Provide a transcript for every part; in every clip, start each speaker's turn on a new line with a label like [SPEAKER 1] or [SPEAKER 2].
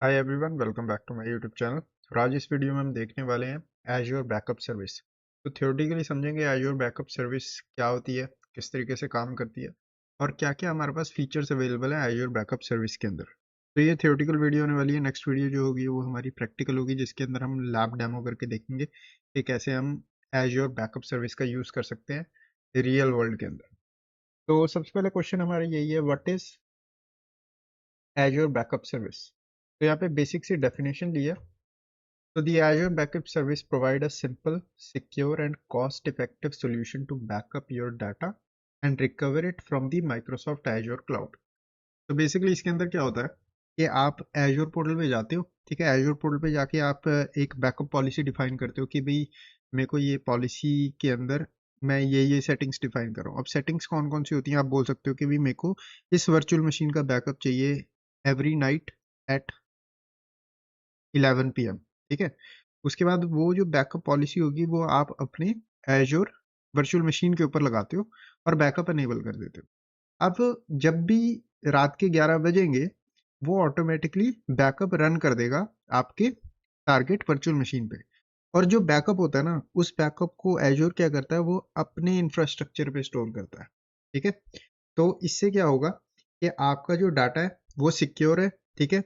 [SPEAKER 1] Hi everyone, welcome back to my YouTube channel. और आज इस वीडियो में हम देखने वाले हैं एज्योर बैकअप सर्विस। तो थ्योरेटिकली समझेंगे एज्योर बैकअप सर्विस क्या होती है, किस तरीके से काम करती है और क्या क्या हमारे पास फीचर्स अवेलेबल है एज्योर बैकअप सर्विस के अंदर। तो ये थ्योरेटिकल वीडियो होने वाली है। नेक्स्ट वीडियो जो होगी वो हमारी प्रैक्टिकल होगी, जिसके अंदर हम लैब डेमो करके देखेंगे कि कैसे हम एज्योर बैकअप सर्विस का यूज़ कर सकते हैं रियल वर्ल्ड के अंदर। तो सबसे पहले क्वेश्चन हमारा यही है, what is azure backup service. तो यहाँ पे बेसिक सी डेफिनेशन ली है। So the Azure Backup Service provide a simple, secure and cost-effective solution to back up your data and recover it from the Microsoft Azure Cloud. तो basically इसके अंदर क्या होता है कि आप Azure पोर्टल पे जाते हो, ठीक है। Azure पोर्टल पे जाके आप एक बैकअप पॉलिसी डिफाइन करते हो कि भाई मेरे को ये पॉलिसी के अंदर मैं ये सेटिंग्स डिफाइन कर रहा हूँ। अब सेटिंग्स कौन कौन सी होती हैं आप बोल सकते हो कि भाई मेरे को इस वर्चुअल मशीन का बैकअप चाहिए एवरी नाइट एट 11 PM, ठीक है। उसके बाद वो जो बैकअप पॉलिसी होगी वो आप अपने एज्योर वर्चुअल मशीन के ऊपर लगाते हो और बैकअप अनेबल कर देते हो। अब जब भी रात के 11 बजेंगे वो ऑटोमेटिकली बैकअप रन कर देगा आपके टारगेट वर्चुअल मशीन पे। और जो बैकअप होता है ना, उस बैकअप को एज्योर क्या करता है, वो अपने इंफ्रास्ट्रक्चर पे स्टोर करता है, ठीक है। तो इससे क्या होगा कि आपका जो डाटा है वो सिक्योर है, ठीक है।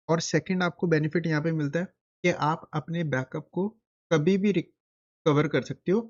[SPEAKER 1] और सेकंड आपको बेनिफिट यहाँ पे मिलता है कि आप अपने बैकअप को कभी भी रिकवर कर सकते हो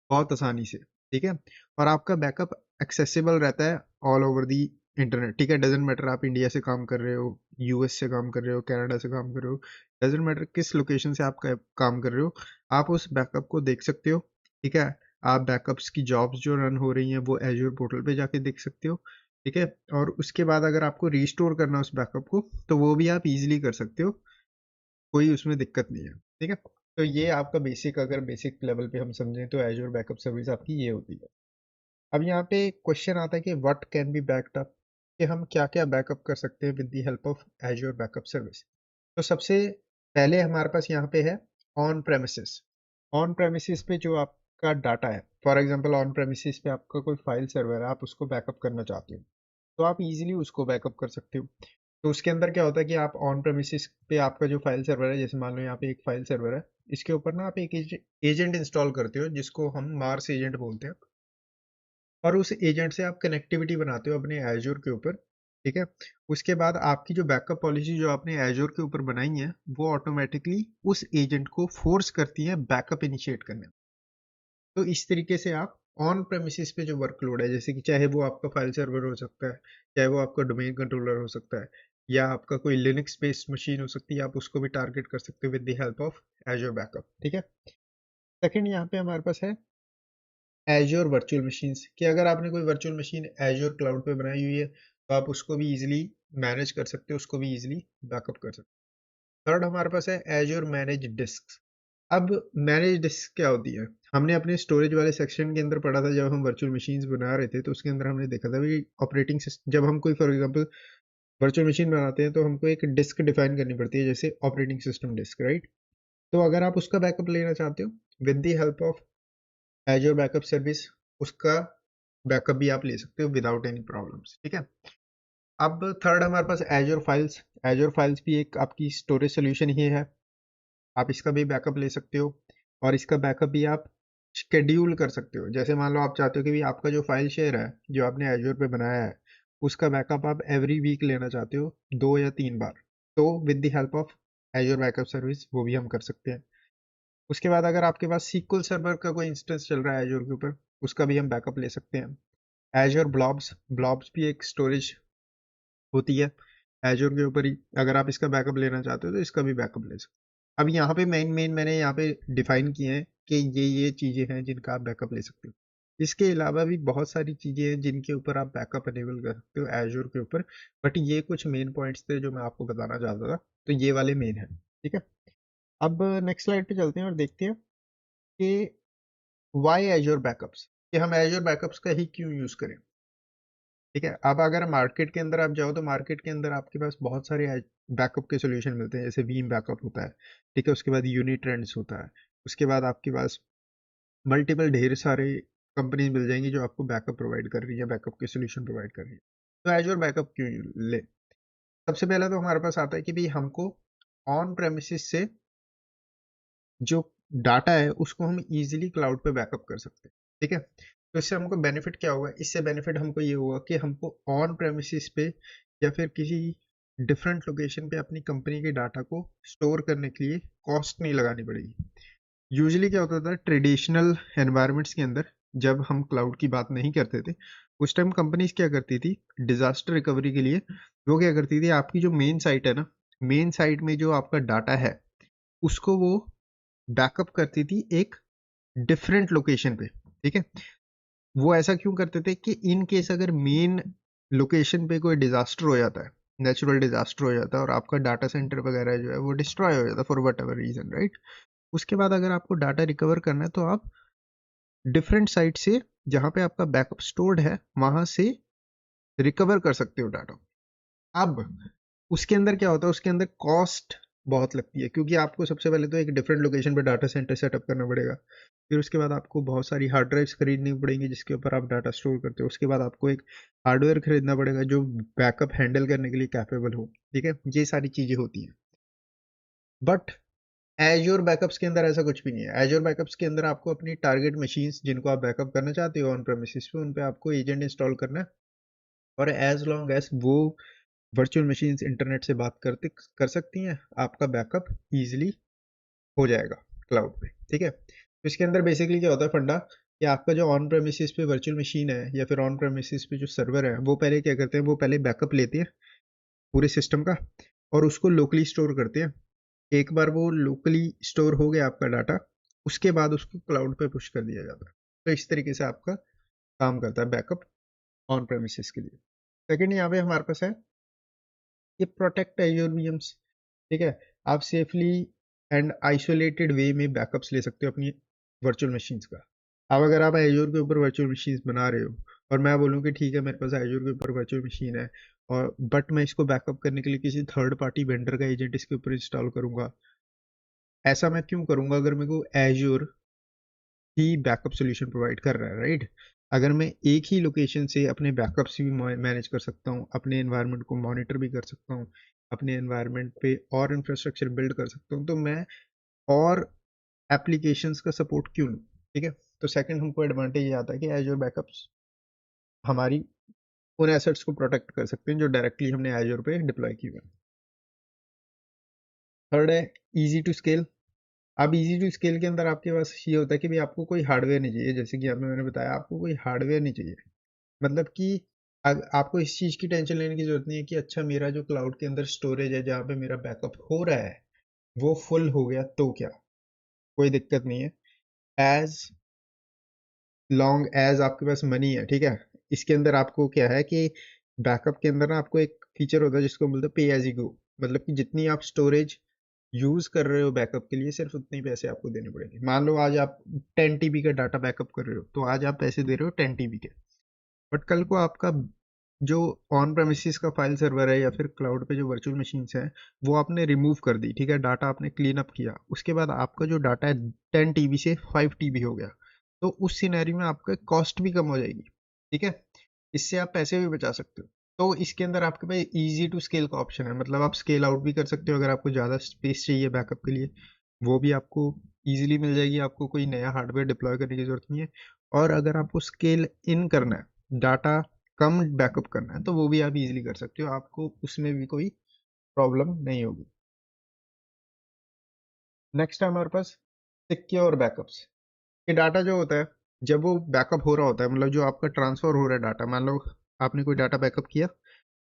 [SPEAKER 1] बहुत आसानी से, ठीक है। और आपका बैकअप एक्सेसिबल रहता है ऑल ओवर दी इंटरनेट, ठीक है। डजेंट मैटर आप इंडिया से काम कर रहे हो, यूएस से काम कर रहे हो, कनाडा से काम कर रहे हो, डजेंट मैटर किस लोकेशन से आप काम कर रहे हो, आप उस बैकअप को देख सकते हो, ठीक है। आप बैकअप्स की जॉब्स जो रन हो रही हैं वो एज्योर पोर्टल पे जाके देख सकते हो, ठीक है। और उसके बाद अगर आपको रीस्टोर करना है उस बैकअप को तो वो भी आप इजीली कर सकते हो, कोई उसमें दिक्कत नहीं है, ठीक है। तो ये आपका बेसिक, अगर बेसिक लेवल पे हम समझें तो एज्योर बैकअप सर्विस आपकी ये होती है। अब यहाँ पे क्वेश्चन आता है कि what can be backed up, कि हम क्या क्या बैकअप कर सकते हैं with the help of azure backup service. तो सबसे पहले हमारे पास यहाँ पे है ऑन प्रेमिसेस। ऑन प्रेमिसेस पे जो आपका डाटा है, फॉर एग्जांपल ऑन प्रेमिसेस पे आपका कोई फाइल सर्वर है, आप उसको बैकअप करना चाहते हो तो आप इजीली उसको बैकअप कर सकते हो। तो उसके अंदर क्या होता है कि आप ऑन प्रेमिसेस पे आपका जो फाइल सर्वर है, जैसे मान लो यहाँ पे एक फाइल सर्वर है, इसके ऊपर ना आप एक एजेंट इंस्टॉल करते हो जिसको हम मार्स एजेंट बोलते हैं। और उस एजेंट से आप कनेक्टिविटी बनाते हो अपने एज्योर के ऊपर, ठीक है। उसके बाद आपकी जो बैकअप पॉलिसी जो आपने एज्योर के ऊपर बनाई है वो ऑटोमेटिकली उस एजेंट को फोर्स करती है बैकअप इनिशिएट करने। तो इस तरीके से आप ऑन प्रेमिसेस पे जो वर्कलोड है, जैसे कि चाहे वो आपका फाइल सर्वर हो सकता है, चाहे वो आपका डोमेन कंट्रोलर हो सकता है, या आपका कोई लिनक्स बेस्ड मशीन हो सकती है, आप उसको भी टारगेट कर सकते हो with the help of azure backup, ठीक है। सेकंड यहाँ पे हमारे पास है एज्योर वर्चुअल मशीन्स, कि अगर आपने कोई वर्चुअल मशीन एज्योर क्लाउड पे बनाई हुई है तो आप उसको भी इजीली मैनेज कर सकते हो, उसको भी इजीली बैकअप कर सकते हो। थर्ड हमारे पास है एज्योर मैनेज डिस्क। अब मैनेज डिस्क क्या होती है, हमने अपने स्टोरेज वाले सेक्शन के अंदर पढ़ा था जब हम वर्चुअल मशीन्स बना रहे थे, तो उसके अंदर हमने देखा था कि ऑपरेटिंग सिस्टम, जब हम कोई फॉर एग्जांपल वर्चुअल मशीन बनाते हैं तो हमको एक डिस्क डिफाइन करनी पड़ती है, जैसे ऑपरेटिंग सिस्टम डिस्क, राइट। तो अगर आप उसका बैकअप लेना चाहते हो with the help of azure backup service, उसका बैकअप भी आप ले सकते हो विदाउट एनी प्रॉब्लम्स, ठीक है। अब थर्ड हमारे पास एज्योर फाइल्स। एज्योर फाइल्स भी एक आपकी स्टोरेज सोल्यूशन ही है, आप इसका भी बैकअप ले सकते हो। और इसका बैकअप भी आप शेड्यूल कर सकते हो, जैसे मान लो आप चाहते हो कि भी आपका जो फाइल शेयर है जो आपने एज्योर पे बनाया है उसका बैकअप आप एवरी वीक लेना चाहते हो 2 या 3 बार, तो with the help of azure backup service वो भी हम कर सकते हैं। उसके बाद अगर आपके पास सीक्वल सर्वर का कोई इंस्टेंस चल रहा है एज्योर के ऊपर, उसका भी हम बैकअप ले सकते हैं। एज्योर ब्लॉब्स, ब्लॉब्स भी एक स्टोरेज होती है एज्योर के ऊपर ही, अगर आप इसका बैकअप लेना चाहते हो तो इसका भी बैकअप ले सकते हो। अब यहाँ पे मेन मेन मैंने यहाँ पे डिफाइन किए हैं कि ये चीज़ें हैं जिनका आप बैकअप ले सकते हो। इसके अलावा भी बहुत सारी चीज़ें हैं जिनके ऊपर आप बैकअप अनेबल कर सकते हो एज्योर के ऊपर, बट ये कुछ मेन पॉइंट्स थे जो मैं आपको बताना चाहता था, तो ये वाले मेन है, ठीक है। अब नेक्स्ट स्लाइड पे चलते हैं और देखते हैं कि वाई एज्योर बैकअप्स, कि हम एज्योर बैकअप्स का ही क्यों यूज़ करें, ठीक है। अब अगर मार्केट के अंदर आप जाओ तो मार्केट के अंदर आपके पास बहुत सारे बैकअप के सॉल्यूशन मिलते हैं, जैसे वीम बैकअप होता है, ठीक है। उसके बाद यूनिट्रेंड्स होता है, उसके बाद आपके पास मल्टीपल ढेर सारे कंपनीज मिल जाएंगी जो आपको बैकअप प्रोवाइड कर रही है, बैकअप के सॉल्यूशन प्रोवाइड कर रही है। तो एज्योर बैकअप क्यों ले, सबसे पहले तो हमारे पास आता है कि भाई हमको ऑन प्रेमिसेस से जो डाटा है उसको हम इजीली क्लाउड पे बैकअप कर सकते हैं। ठीक है, तो इससे हमको बेनिफिट क्या होगा? इससे बेनिफिट हमको ये होगा कि हमको ऑन प्रेमिसेस पे या फिर किसी डिफरेंट लोकेशन पे अपनी कंपनी के डाटा को स्टोर करने के लिए कॉस्ट नहीं लगानी पड़ेगी। यूजुअली क्या होता था ट्रेडिशनल एनवायरनमेंट्स के अंदर, जब हम क्लाउड की बात नहीं करते थे, उस टाइम कंपनीज क्या करती थी डिजास्टर रिकवरी के लिए? वो क्या करती थी, आपकी जो मेन साइट है ना, मेन साइट में जो आपका डाटा है उसको वो बैकअप करती थी एक डिफरेंट लोकेशन पे। ठीक है, वो ऐसा क्यों करते थे कि इन केस अगर मेन लोकेशन पे कोई डिजास्टर हो जाता है, नेचुरल डिजास्टर हो जाता है और आपका डाटा सेंटर वगैरह जो है वो डिस्ट्रॉय हो जाता है for whatever reason, right? उसके बाद अगर आपको डाटा रिकवर करना है तो आप डिफरेंट साइट से, जहां पे आपका बैकअप स्टोर्ड है, वहां से रिकवर कर सकते हो डाटा। अब उसके अंदर क्या होता है, उसके अंदर कॉस्ट बहुत लगती है, क्योंकि आपको सबसे पहले तो एक डिफरेंट लोकेशन पे डाटा सेंटर सेटअप करना पड़ेगा। फिर उसके बाद आपको बहुत सारी हार्ड ड्राइव्स खरीदनी पड़ेंगी जिसके ऊपर आप डाटा स्टोर करते हो। उसके बाद आपको एक हार्डवेयर खरीदना पड़ेगा जो बैकअप हैंडल करने के लिए कैपेबल हो। ठीक है, ये सारी चीजें होती हैं। बट एज्योर बैकअप्स के अंदर ऐसा कुछ भी नहीं है। एज्योर बैकअप्स के अंदर आपको अपनी टारगेट मशीन्स जिनको आप बैकअप करना चाहते हो ऑन प्रेमिसेस पे, उन पे आपको एजेंट इंस्टॉल करना है, और एज लॉन्ग एज वो वर्चुअल मशीन्स इंटरनेट से बात करते कर सकती हैं, आपका बैकअप इजीली हो जाएगा क्लाउड पे। ठीक है, तो इसके अंदर बेसिकली क्या होता है फंडा, कि आपका जो ऑन प्रेमिसेस पे वर्चुअल मशीन है या फिर ऑन प्रेमिसेस पे जो सर्वर है, वो पहले क्या करते हैं, वो पहले बैकअप लेते हैं पूरे सिस्टम का और उसको लोकली स्टोर करते हैं। एक बार वो लोकली स्टोर हो गया आपका डाटा, उसके बाद उसको क्लाउड पे पुश कर दिया जाता है। तो इस तरीके से आपका काम करता है बैकअप ऑन प्रेमिसेस के लिए। सेकंड यहाँ पे हमारे पास है ये प्रोटेक्ट एज्योर वीएम्स। ठीक है, आप सेफली एंड आइसोलेटेड वे में बैकअप्स ले सकते हो अपनी वर्चुअल मशीन्स का। अब अगर आप एज्योर के ऊपर वर्चुअल मशीन्स बना रहे हो और मैं बोलूँ कि ठीक है मेरे पास एज्योर के ऊपर वर्चुअल मशीन है, और बट मैं इसको बैकअप करने के लिए किसी थर्ड पार्टी वेंडर का एजेंट इसके ऊपर इंस्टॉल करूंगा, ऐसा मैं क्यों करूंगा अगर मेरे को एज्योर ही बैकअप सॉल्यूशन प्रोवाइड कर रहा है, राइट? अगर मैं एक ही लोकेशन से अपने बैकअप्स भी मैनेज कर सकता हूँ, अपने एनवायरनमेंट को मॉनिटर भी कर सकता हूँ, अपने एनवायरनमेंट पे और इंफ्रास्ट्रक्चर बिल्ड कर सकता हूँ, तो मैं और एप्लीकेशंस का सपोर्ट क्यों लूँ? ठीक है, तो सेकंड हमको एडवांटेज ये आता है कि एज्योर बैकअप्स हमारी उन एसेट्स को प्रोटेक्ट कर सकते हैं जो डायरेक्टली हमने एज्योर पे डिप्लॉय किए हुए हैं। थर्ड है इजी टू स्केल। अब इजी टू स्केल के अंदर आपके पास ये होता है कि भाई आपको कोई हार्डवेयर नहीं चाहिए, जैसे कि आपने मैंने बताया आपको कोई हार्डवेयर नहीं चाहिए। मतलब कि आपको इस चीज़ की टेंशन लेने की जरूरत नहीं है कि अच्छा मेरा जो क्लाउड के अंदर स्टोरेज है जहाँ पे मेरा बैकअप हो रहा है वो फुल हो गया तो क्या, कोई दिक्कत नहीं है। एज लॉन्ग एज आपके पास मनी है, ठीक है। इसके अंदर आपको क्या है कि बैकअप के अंदर ना आपको एक फीचर होता है जिसको बोलते हैं पे एज यू गो। मतलब कि जितनी आप स्टोरेज यूज कर रहे हो बैकअप के लिए, सिर्फ उतने ही पैसे आपको देने पड़ेंगे। मान लो आज आप 10 TB का डाटा बैकअप कर रहे हो, तो आज आप पैसे दे रहे हो 10 TB के, बट कल को आपका जो ऑन प्रेमिसेस का फाइल सर्वर है या फिर क्लाउड पे जो वर्चुअल मशीन्स हैं वो आपने रिमूव कर दी, ठीक है, डाटा आपने क्लीन अप किया, उसके बाद आपका जो डाटा है 10 TB से 5 TB हो गया, तो उस सिनेरियो में आपका कॉस्ट भी कम हो जाएगी। ठीक है, इससे आप पैसे भी बचा सकते हो। तो इसके अंदर आपके पास इजी टू स्केल का ऑप्शन है, मतलब आप स्केल आउट भी कर सकते हो अगर आपको ज़्यादा स्पेस चाहिए बैकअप के लिए, वो भी आपको इजीली मिल जाएगी, आपको कोई नया हार्डवेयर डिप्लॉय करने की जरूरत नहीं है। और अगर आपको स्केल इन करना है, डाटा कम बैकअप करना है, तो वो भी आप इजीली कर सकते हो, आपको उसमें भी कोई प्रॉब्लम नहीं होगी। नेक्स्ट है हमारे पास सिक्योर बैकअप्स। ये डाटा जो होता है जब वो बैकअप हो रहा होता है, मतलब जो आपका ट्रांसफर हो रहा है डाटा, मान लो आपने कोई डाटा बैकअप किया,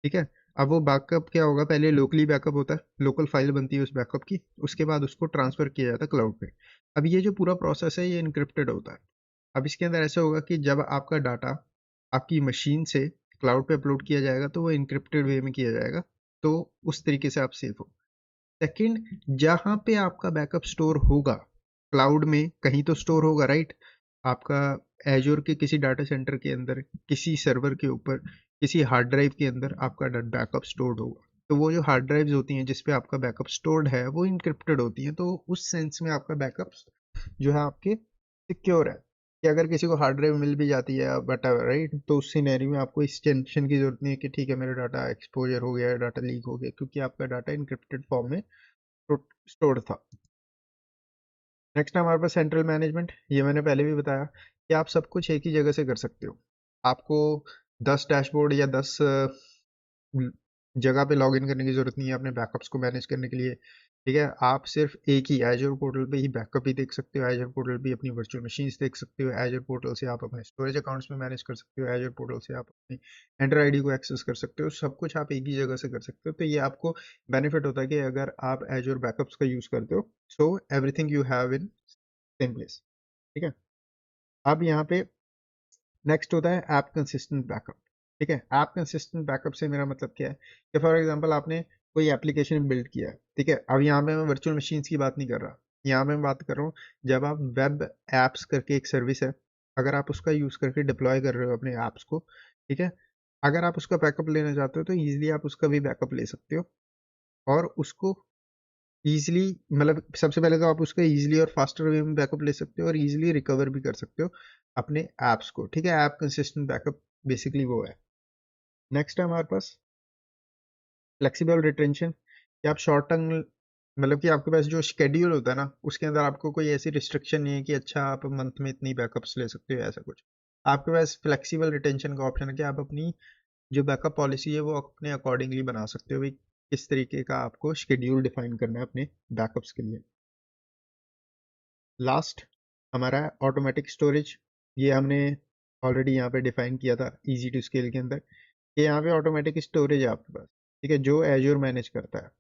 [SPEAKER 1] ठीक है, अब वो बैकअप क्या होगा, पहले लोकली बैकअप होता है, लोकल फाइल बनती है उस बैकअप की, उसके बाद उसको ट्रांसफर किया जाता है क्लाउड पे। अब ये जो पूरा प्रोसेस है ये इनक्रिप्टेड होता है। अब इसके अंदर ऐसा होगा कि जब आपका डाटा आपकी मशीन से क्लाउड पे अपलोड किया जाएगा तो वो इनक्रिप्टेड वे में किया जाएगा, तो उस तरीके से आप सेफ हो। सेकंड, जहां पे आपका बैकअप स्टोर होगा क्लाउड में कहीं तो स्टोर होगा, राइट? आपका एजोर के किसी डाटा सेंटर के अंदर, किसी सर्वर के ऊपर, किसी हार्ड ड्राइव के अंदर आपका बैकअप स्टोर्ड होगा। तो वो जो हार्ड ड्राइव्स होती हैं जिसपे आपका बैकअप स्टोर्ड है वो इनक्रिप्टेड होती हैं, तो उस सेंस में आपका बैकअप जो है आपके सिक्योर है, कि अगर किसी को हार्ड ड्राइव मिल भी जाती है बट राइट, तो उस सिनेरियो में आपको इस टेंशन की जरूरत नहीं है कि ठीक है मेरा डाटा एक्सपोजर हो गया, डाटा लीक हो गया, क्योंकि आपका डाटा इनक्रिप्टेड फॉर्म में स्टोर था। नेक्स्ट है हमारे पास सेंट्रल मैनेजमेंट। ये मैंने पहले भी बताया कि आप सब कुछ एक ही जगह से कर सकते हो। आपको 10 डैशबोर्ड या 10 जगह पे लॉगिन करने की जरूरत नहीं है अपने बैकअप्स को मैनेज करने के लिए। ठीक है, आप सिर्फ एक ही एजर पोर्टल पे ही बैकअप ही देख सकते हो, एजर पोर्टल पे अपनी वर्चुअल मशीन्स देख सकते हो, एजर पोर्टल से आप अपने स्टोरेज अकाउंट्स में मैनेज कर सकते हो, एजर पोर्टल से आप अपनी एंटर आईडी को एक्सेस कर सकते हो। सब कुछ आप एक ही जगह से कर सकते हो। तो ये आपको बेनिफिट होता है कि अगर आप एजर बैकअप्स का यूज करते हो, so everything you have in same place. ठीक है, अब यहाँ पे नेक्स्ट होता है ऐप कंसिस्टेंट बैकअप। ठीक है, ऐप कंसिस्टेंट बैकअप से मेरा मतलब क्या है कि फॉर एग्जांपल आपने कोई एप्लीकेशन बिल्ड किया है। ठीक है, अब यहाँ पे मैं वर्चुअल मशीन्स की बात नहीं कर रहा, यहाँ पे मैं बात कर रहा हूँ जब आप वेब एप्स करके एक सर्विस है, अगर आप उसका यूज करके डिप्लॉय कर रहे हो अपने एप्स को। ठीक है, अगर आप उसका बैकअप लेना चाहते हो तो ईजिली आप उसका भी बैकअप ले सकते हो, और उसको ईजिली, मतलब सबसे पहले तो आप उसका ईजिली और फास्टर वे में बैकअप ले सकते हो और ईजिली रिकवर भी कर सकते हो अपने ऐप्स को। ठीक है, ऐप कंसिस्टेंट बैकअप बेसिकली वो है। नेक्स्ट है हमारे पास फ्लेक्सिबल रिटेंशन, कि आप शॉर्ट टर्म, मतलब कि आपके पास जो शेड्यूल होता है ना, उसके अंदर आपको कोई ऐसी रिस्ट्रिक्शन नहीं है कि अच्छा आप मंथ में इतनी बैकअप्स ले सकते हो, ऐसा कुछ। आपके पास फ्लेक्सिबल रिटेंशन का ऑप्शन है कि आप अपनी जो बैकअप पॉलिसी है वो अपने अकॉर्डिंगली बना सकते हो, भाई किस तरीके का आपको शेड्यूल डिफाइन करना है अपने बैकअप्स के लिए। लास्ट हमारा है ऑटोमेटिक स्टोरेज। ये हमने ऑलरेडी यहाँ पे डिफाइन किया था इजी टू स्केल के अंदर, कि यहाँ पे ऑटोमेटिक स्टोरेज है आपके पास। ठीक है, जो एज्योर मैनेज करता है।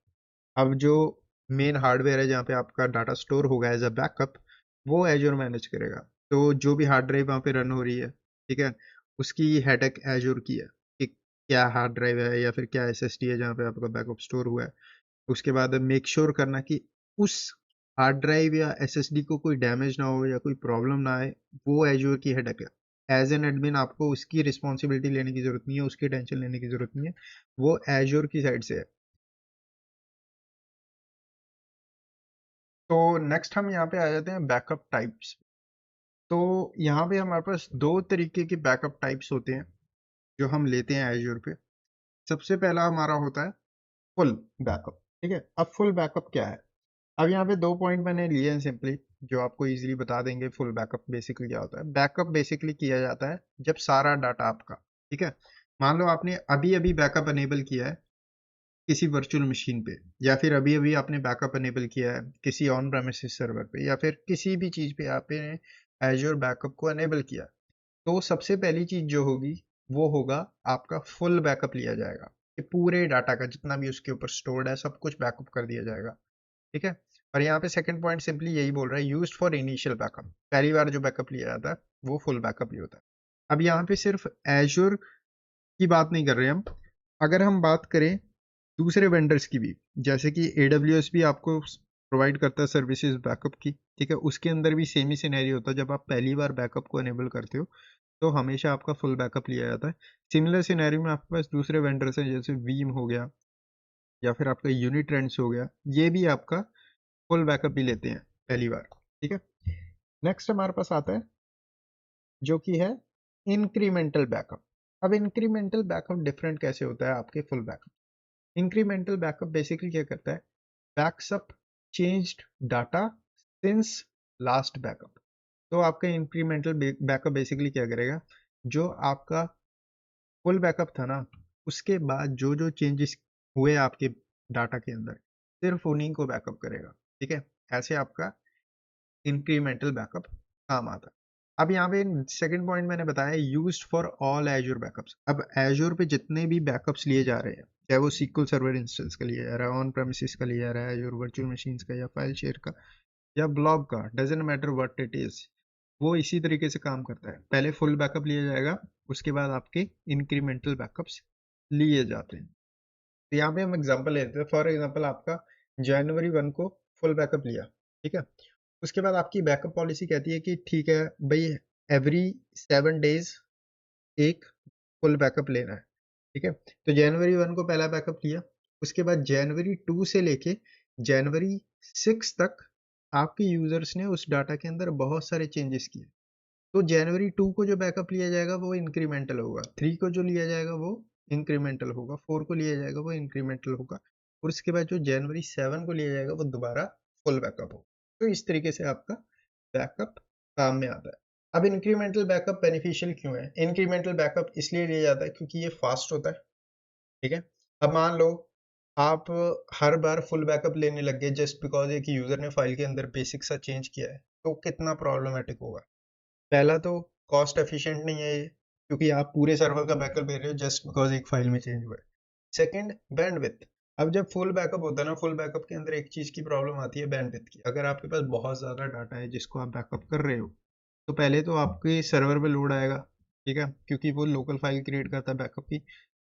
[SPEAKER 1] अब जो मेन हार्डवेयर है जहाँ पे आपका डाटा स्टोर होगा एज अ बैकअप, वो एज्योर मैनेज करेगा। तो जो भी हार्ड ड्राइव वहाँ पे रन हो रही है, ठीक है, उसकी हेडेक एज्योर की है कि क्या हार्ड ड्राइव है या फिर क्या एसएसडी है जहाँ पे आपका बैकअप स्टोर हुआ है। उसके बाद मेक श्योर करना कि उस हार्ड ड्राइव या एसएसडी को कोई डैमेज ना हो या कोई प्रॉब्लम ना आए, वो एज्योर की हेडेक है। एज एन एडमिन आपको उसकी रिस्पॉन्सिबिलिटी लेने की जरूरत नहीं है, उसकी टेंशन लेने की जरूरत नहीं है, वो एज्योर की साइड से है। तो नेक्स्ट हम यहाँ पे आ जाते हैं बैकअप टाइप्स। तो यहाँ पे हमारे पास दो तरीके के बैकअप टाइप्स होते हैं जो हम लेते हैं एज्योर पे। सबसे पहला हमारा होता है फुल बैकअप। ठीक है, अब फुल बैकअप क्या है? अब यहाँ पे दो पॉइंट मैंने लिए हैं सिंपली, जो आपको इजीली बता देंगे फुल बैकअप बेसिकली क्या होता है। बैकअप बेसिकली किया जाता है जब सारा डाटा आपका, ठीक है, मान लो आपने अभी अभी बैकअप अनेबल किया है किसी वर्चुअल मशीन पे, या फिर अभी अभी आपने बैकअप अनेबल किया है किसी ऑन प्रेमिसेस सर्वर पे, या फिर किसी भी चीज पे आपने एज्योर बैकअप को अनेबल किया, तो सबसे पहली चीज जो होगी वो होगा आपका फुल बैकअप लिया जाएगा, कि पूरे डाटा का जितना भी उसके ऊपर स्टोर्ड है सब कुछ बैकअप कर दिया जाएगा। ठीक है, और यहाँ पे सेकंड पॉइंट सिंपली यही बोल रहा है, यूज्ड फॉर इनिशियल बैकअप, पहली बार जो बैकअप लिया जाता है वो फुल बैकअप ही होता है। अब यहाँ पे सिर्फ एज्योर की बात नहीं कर रहे हम, अगर हम बात करें दूसरे वेंडर्स की भी, जैसे कि AWS भी आपको प्रोवाइड करता है सर्विसेज बैकअप की। ठीक है, उसके अंदर भी सेम ही सिनेरियो होता है, जब आप पहली बार बैकअप को अनेबल करते हो तो हमेशा आपका फुल बैकअप लिया जाता है। सिमिलर सिनेरियो में आपके पास दूसरे वेंडर्स हैं, जैसे वीम हो गया या फिर आपका यूनिट्रेंड्स हो गया, ये भी आपका फुल बैकअप भी लेते हैं पहली बार। ठीक है, नेक्स्ट हमारे पास आता है जो कि है इंक्रीमेंटल बैकअप। अब इंक्रीमेंटल बैकअप डिफरेंट कैसे होता है आपके full backup? Incremental backup basically क्या करता है, backs up changed data since last backup. तो आपका इंक्रीमेंटल बैकअप बेसिकली क्या करेगा, जो आपका फुल बैकअप था ना, उसके बाद जो जो चेंजेस हुए आपके डाटा के अंदर, सिर्फ उन्हीं को बैकअप करेगा। ठीक है, ऐसे आपका इंक्रीमेंटल बैकअप काम आता है। अब यहाँ पे सेकंड पॉइंट मैंने बताया used for all azure backups. अब एज्योर पे जितने भी बैकअप्स लिए जा रहे हैं, चाहे वो SQL सर्वर इंस्टेंस का लिया जा रहा है, ऑन प्रेमिसेस का लिया जा रहा है, एज्योर वर्चुअल मशीन्स का या फाइल शेयर का या ब्लॉब का, doesn't matter what it is, वो इसी तरीके से काम करता है। पहले फुल बैकअप लिया जाएगा, उसके बाद आपके इंक्रीमेंटल बैकअप्स लिए जाते हैं। तो यहाँ पे हम एग्जांपल लेते हैं, फॉर एग्जांपल आपका जनवरी 1 को फुल बैकअप लिया। ठीक है, उसके बाद आपकी बैकअप पॉलिसी कहती है कि ठीक है भाई, एवरी 7 डेज एक फुल बैकअप लेना है। ठीक है, तो जनवरी 1 को पहला बैकअप लिया, उसके बाद जनवरी 2 से लेके जनवरी 6 तक आपके यूजर्स ने उस डाटा के अंदर बहुत सारे चेंजेस किए। तो जनवरी 2 को जो बैकअप लिया जाएगा वो इंक्रीमेंटल होगा, 3 को जो लिया जाएगा वो इंक्रीमेंटल होगा, 4 को लिया जाएगा वो इंक्रीमेंटल होगा, और उसके बाद जो जनवरी 7 को लिया जाएगा वो दोबारा फुल बैकअप हो। तो इस तरीके से आपका बैकअप काम में आता है। अब इंक्रीमेंटल बैकअप बेनिफिशियल क्यों है? इंक्रीमेंटल बैकअप इसलिए लिया जाता है क्योंकि ये फास्ट होता है, ठीक है। अब मान लो आप हर बार फुल बैकअप लेने लग गए जस्ट बिकॉज एक यूजर ने फाइल के अंदर बेसिक सा चेंज किया है, तो कितना प्रॉब्लमेटिक होगा। पहला तो कॉस्ट एफिशिएंट नहीं है ये, क्योंकि आप पूरे सर्वर का बैकअप ले रहे हो जस्ट बिकॉज एक फाइल में चेंज हुआ है। Second, bandwidth. अब जब फुल बैकअप होता है ना, फुल बैकअप के अंदर एक चीज की प्रॉब्लम आती है बैंडविड्थ की। अगर आपके पास बहुत ज्यादा डाटा है जिसको आप बैकअप कर रहे हो, तो पहले तो आपके सर्वर पे लोड आएगा, ठीक है, क्योंकि वो लोकल फाइल क्रिएट करता है बैकअप की।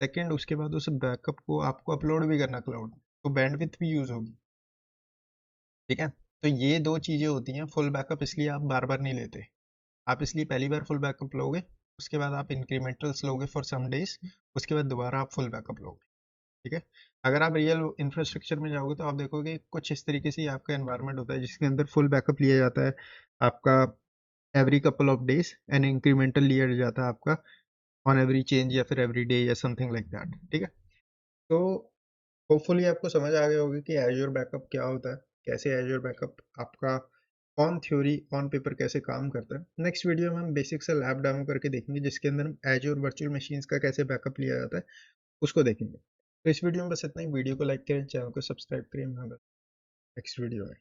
[SPEAKER 1] सेकंड, उसके बाद उस बैकअप को आपको अपलोड भी करना क्लाउड में, तो बैंडविड्थ भी यूज होगी, ठीक है। तो ये दो चीजें होती हैं। फुल बैकअप इसलिए आप बार बार नहीं लेते, आप इसलिए पहली बार फुल बैकअप लोगे, उसके बाद आप इंक्रीमेंटल्स लोगे फॉर सम डेज, उसके बाद दोबारा आप फुल बैकअप लोगे, ठीक है। अगर आप रियल इंफ्रास्ट्रक्चर में जाओगे तो आप देखोगे कुछ इस तरीके से ही आपका एनवायरनमेंट होता है जिसके अंदर फुल बैकअप लिया जाता है आपका every couple of days, and incremental लिया जाता है आपका ऑन एवरी चेंज या फिर एवरी डे या समथिंग लाइक दैट, ठीक है। तो होपफुली आपको समझ आ गया होगा कि एज़्योर बैकअप क्या होता है, कैसे एज़्योर बैकअप आपका ऑन थ्योरी ऑन पेपर कैसे काम करता है। नेक्स्ट वीडियो में हम बेसिक सा लैब डेमो करके देखेंगे जिसके अंदर हम एज़्योर वर्चुअल मशीन्स का कैसे बैकअप लिया जाता है उसको देखेंगे। तो इस वीडियो में बस इतना ही। वीडियो को लाइक करें, चैनल को सब्सक्राइब करें, नेक्स्ट वीडियो में।